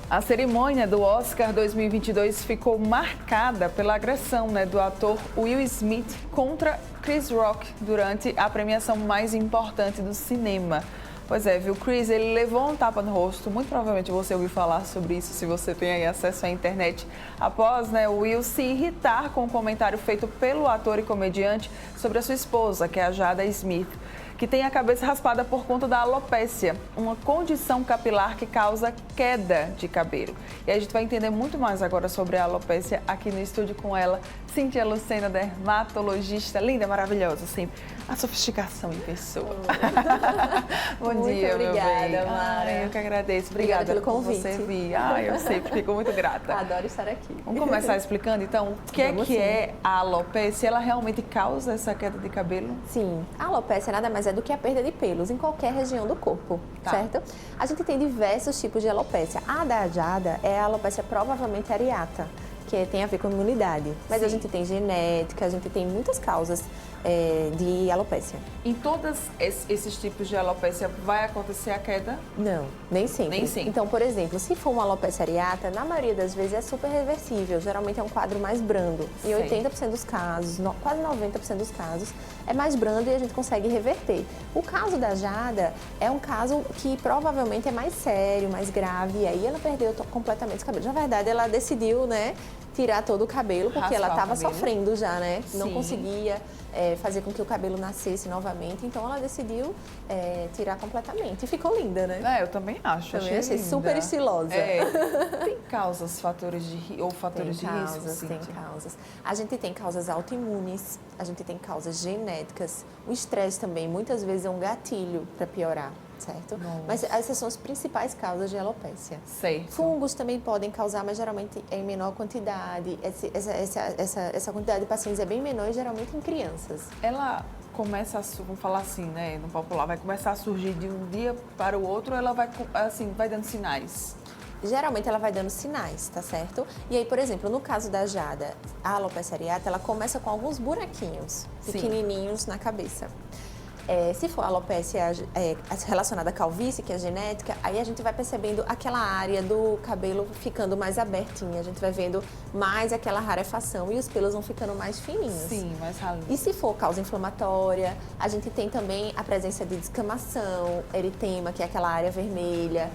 A cerimônia do Oscar 2022 ficou marcada pela agressão do ator Will Smith contra Chris Rock durante a premiação mais importante do cinema. Pois é, viu, Chris, ele levou um tapa no rosto, muito provavelmente você ouviu falar sobre isso se você tem aí acesso à internet, após o Will se irritar com o comentário feito pelo ator e comediante sobre a sua esposa, que é a Jada Smith, que tem a cabeça raspada por conta da alopécia, uma condição capilar que causa queda de cabelo. E a gente vai entender muito mais agora sobre a alopécia aqui no estúdio com ela, Cíntia Lucena, dermatologista, linda, maravilhosa, sempre. A sofisticação em pessoa. Bom muito dia, obrigada, meu bem. Mara. Eu que agradeço. Obrigada pelo convite. Por você vir. Eu sempre fico muito grata. Adoro estar aqui. Vamos começar explicando, então, o que é a alopécia? Ela realmente causa essa queda de cabelo? Sim, a alopécia nada mais é do que a perda de pelos em qualquer região do corpo, certo? A gente tem diversos tipos de alopécia. A da Jada é a alopécia provavelmente areata, que tem a ver com imunidade. Mas a gente tem genética, a gente tem muitas causas de alopécia. Em todos esses tipos de alopécia vai acontecer a queda? Não, nem sempre. Nem sempre. Então, por exemplo, se for uma alopécia areata, na maioria das vezes é super reversível. Geralmente é um quadro mais brando. Em 80% dos casos, quase 90% dos casos, é mais brando e a gente consegue reverter. O caso da Jada é um caso que provavelmente é mais sério, mais grave. E aí ela perdeu completamente os cabelos. Na verdade, ela decidiu, tirar todo o cabelo, porque ela estava sofrendo já, Não conseguia fazer com que o cabelo nascesse novamente. Então, ela decidiu tirar completamente. E ficou linda, Eu também acho. Também achei linda. super estilosa. Tem causas, fatores de risco? Tem causas. A gente tem causas autoimunes, a gente tem causas genéticas. O estresse também, muitas vezes, é um gatilho para piorar. Certo? Nossa. Mas essas são as principais causas de alopécia. Certo. Fungos também podem causar, mas geralmente é em menor quantidade. Essa quantidade de pacientes é bem menor e geralmente em crianças. Ela começa vamos falar assim, no popular, vai começar a surgir de um dia para o outro, ou ela vai dando sinais? Geralmente ela vai dando sinais, tá certo? E aí, por exemplo, no caso da Jada, a alopécia areata, ela começa com alguns buraquinhos pequenininhos na cabeça. Se for alopécia relacionada à calvície, que é genética, aí a gente vai percebendo aquela área do cabelo ficando mais abertinha, a gente vai vendo mais aquela rarefação e os pelos vão ficando mais fininhos. Sim, mais ralinhos. E se for causa inflamatória, a gente tem também a presença de descamação, eritema, que é aquela área vermelha,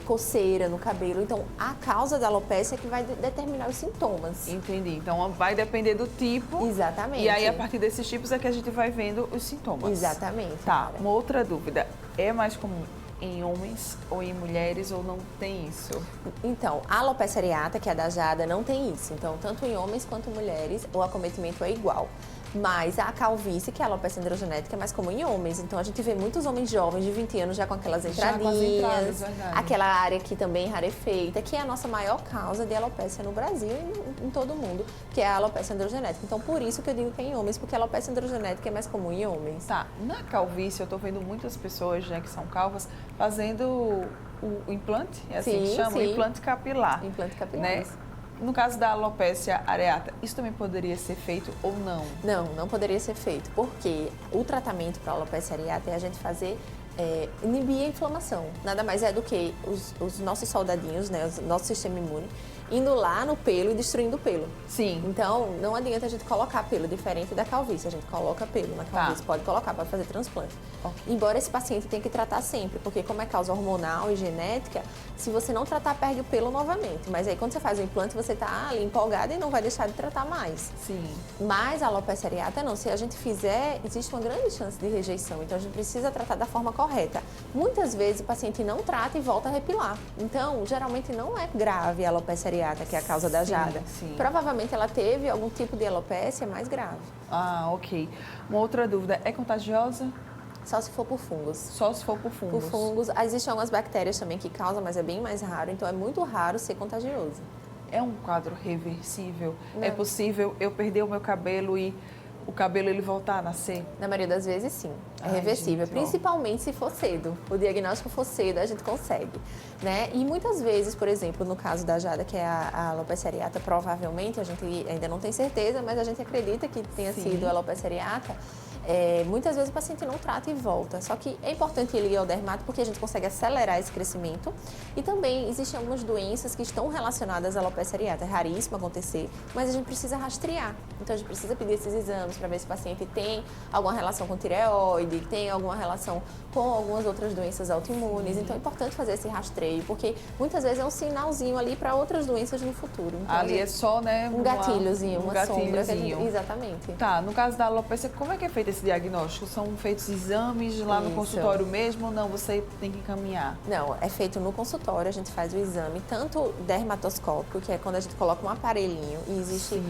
coceira no cabelo. Então, a causa da alopécia é que vai determinar os sintomas. Entendi. Então, vai depender do tipo. Exatamente. E aí, a partir desses tipos é que a gente vai vendo os sintomas. Exatamente. Tá, uma outra dúvida. É mais comum em homens ou em mulheres, ou não tem isso? Então, a alopecia areata, que é a da Jada, não tem isso. Então, tanto em homens quanto em mulheres, o acometimento é igual. Mas a calvície, que é a alopecia androgenética, é mais comum em homens. Então, a gente vê muitos homens jovens de 20 anos já com aquelas entradinhas, aquela área aqui também rarefeita, que é a nossa maior causa de alopecia no Brasil e em todo o mundo, que é a alopecia androgenética. Então, por isso que eu digo que é em homens, porque a alopecia androgenética é mais comum em homens. Tá, na calvície, eu tô vendo muitas pessoas, que são calvas, fazendo o implante, é assim que chama? O implante capilar. Implante capilar. No caso da alopécia areata, isso também poderia ser feito ou não? Não poderia ser feito, porque o tratamento para a alopécia areata é a gente fazer inibir a inflamação. Nada mais é do que os nossos soldadinhos, o nosso sistema imune, indo lá no pelo e destruindo o pelo. Sim. Então, não adianta a gente colocar pelo, diferente da calvície. A gente coloca pelo na calvície, pode colocar, pode fazer transplante. Okay. Embora esse paciente tenha que tratar sempre, porque como é causa hormonal e genética, se você não tratar, perde o pelo novamente. Mas aí, quando você faz o implante, você está ali empolgada e não vai deixar de tratar mais. Sim. Mas a alopecia areata, não. Se a gente fizer, existe uma grande chance de rejeição. Então, a gente precisa tratar da forma correta. Muitas vezes, o paciente não trata e volta a repilar. Então, geralmente, não é grave a alopecia areata, que é a causa da Jada. Sim. Provavelmente, ela teve algum tipo de alopecia mais grave. Ah, ok. Uma outra dúvida, é contagiosa? Só se for por fungos. Só se for por fungos. Por fungos. Existem algumas bactérias também que causam, mas é bem mais raro. Então, é muito raro ser contagioso. É um quadro reversível? Não. É possível eu perder o meu cabelo e o cabelo ele voltar a nascer? Na maioria das vezes, sim. É reversível, gente, principalmente se for cedo. O diagnóstico for cedo, a gente consegue, E muitas vezes, por exemplo, no caso da Jada, que é a alopecia areata, provavelmente, a gente ainda não tem certeza, mas a gente acredita que tenha sido a alopecia areata. Muitas vezes o paciente não trata e volta, só que é importante ele ir ao dermato porque a gente consegue acelerar esse crescimento. E também existem algumas doenças que estão relacionadas à alopecia areata. É raríssimo acontecer, mas a gente precisa rastrear. Então a gente precisa pedir esses exames para ver se o paciente tem alguma relação com tireoide, tem alguma relação com algumas outras doenças autoimunes. Então é importante fazer esse rastreio, porque muitas vezes é um sinalzinho ali para outras doenças no futuro. Então, ali é só, né, um gatilhozinho, uma sombra. Exatamente. Tá, no caso da alopecia, como é que é feito esse diagnóstico? São feitos exames lá no consultório mesmo ou não? Você tem que encaminhar? Não, é feito no consultório, a gente faz o exame, tanto dermatoscópico, que é quando a gente coloca um aparelhinho e existe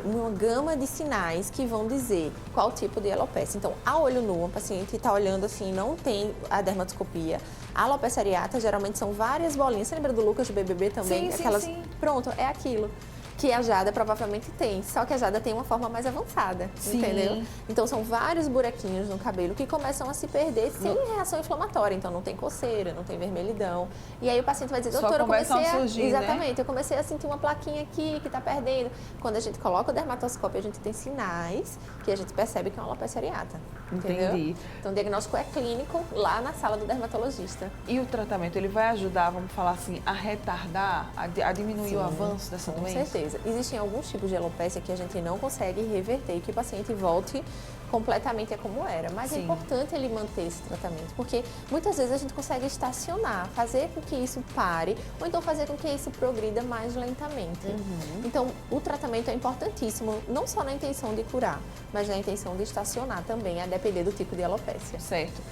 uma gama de sinais que vão dizer qual tipo de alopecia. Então, a olho nu, o paciente está olhando assim, não tem a dermatoscopia. A alopecia areata geralmente são várias bolinhas. Você lembra do Lucas do BBB também? Sim. Pronto, é aquilo que a Jada provavelmente tem, só que a Jada tem uma forma mais avançada, entendeu? Então são vários buraquinhos no cabelo que começam a se perder sem reação inflamatória, então não tem coceira, não tem vermelhidão. E aí o paciente vai dizer, doutora, eu comecei a surgir, exatamente, eu comecei a sentir uma plaquinha aqui que tá perdendo. Quando a gente coloca o dermatoscópio, a gente tem sinais que a gente percebe que é uma alopecia areata. Entendeu? Entendi. Então o diagnóstico é clínico lá na sala do dermatologista. E o tratamento, ele vai ajudar, vamos falar assim, a retardar, a diminuir o avanço dessa doença? Com certeza. Existem alguns tipos de alopecia que a gente não consegue reverter e que o paciente volte completamente a como era. Mas é importante ele manter esse tratamento, porque muitas vezes a gente consegue estacionar, fazer com que isso pare, ou então fazer com que isso progrida mais lentamente. Então, o tratamento é importantíssimo, não só na intenção de curar, mas na intenção de estacionar também, a depender do tipo de alopecia. Certo.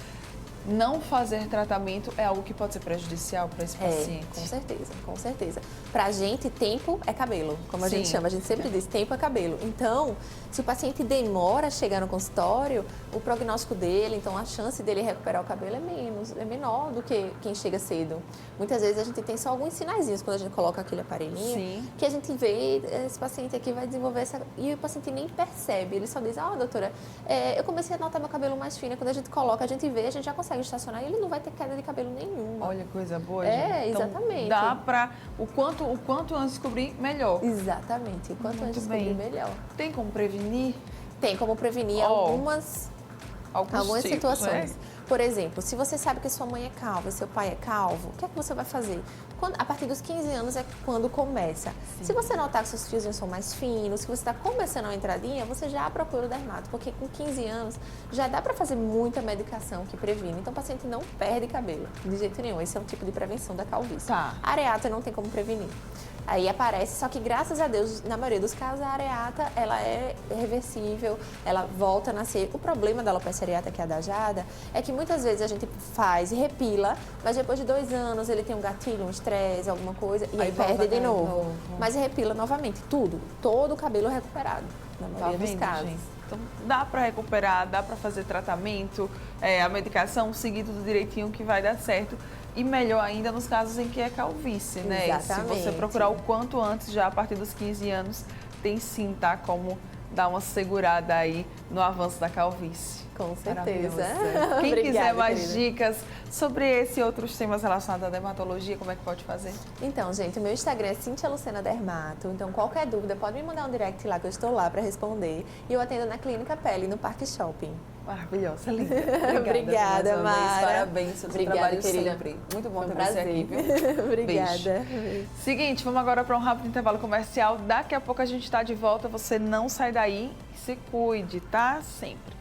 Não fazer tratamento é algo que pode ser prejudicial para esse paciente? Com certeza, com certeza. Pra gente, tempo é cabelo, como a gente chama, a gente sempre diz, tempo é cabelo. Então, se o paciente demora a chegar no consultório, o prognóstico dele, então a chance dele recuperar o cabelo é menor do que quem chega cedo. Muitas vezes a gente tem só alguns sinaizinhos quando a gente coloca aquele aparelhinho, que a gente vê, esse paciente aqui vai desenvolver essa... E o paciente nem percebe, ele só diz, doutora, eu comecei a notar meu cabelo mais fino. Quando a gente coloca, a gente vê, a gente já consegue estacionar e ele não vai ter queda de cabelo nenhuma. Olha, coisa boa, gente. Então, exatamente. Dá para o quanto antes descobrir, melhor. Exatamente, o quanto antes descobrir, melhor. Tem como prevenir? Tem como prevenir algumas situações. Por exemplo, se você sabe que sua mãe é calva e seu pai é calvo, o que é que você vai fazer? A partir dos 15 anos é quando começa. Se você notar que seus fiozinhos são mais finos, que você está começando uma entradinha, você já procura o dermato, porque com 15 anos já dá para fazer muita medicação que previne. Então o paciente não perde cabelo, de jeito nenhum. Esse é um tipo de prevenção da calvície. A areata não tem como prevenir. Aí aparece, só que graças a Deus, na maioria dos casos, a areata, ela é reversível, ela volta a nascer. O problema da alopecia areata, que é a da Jada, é que muitas vezes a gente faz e repila, mas depois de 2 anos ele tem um gatilho, um estresse, alguma coisa, e aí perde de novo. Mas repila novamente, todo o cabelo recuperado, na maioria dos casos. Gente? Então, dá para recuperar, dá para fazer tratamento, a medicação, seguir tudo direitinho que vai dar certo. E melhor ainda nos casos em que é calvície, né? Exatamente. Se você procurar o quanto antes, já a partir dos 15 anos, tem sim, tá? Como dar uma segurada aí no avanço da calvície. Com certeza. Quem quiser mais querida. dicas sobre esse e outros temas relacionados à dermatologia, como é que pode fazer? Então, gente, o meu Instagram é Cíntia Lucena Dermato. Então, qualquer dúvida, pode me mandar um direct lá que eu estou lá para responder. E eu atendo na Clínica Pele, no Parque Shopping. Maravilhosa, linda. Obrigada, Mara. Parabéns pelo seu trabalho querida. sempre. Muito bom Foi ter um você aqui, viu? Obrigada. Beijo. Seguinte, vamos agora para um rápido intervalo comercial. Daqui a pouco a gente está de volta. Você não sai daí. Se cuide, tá? Sempre.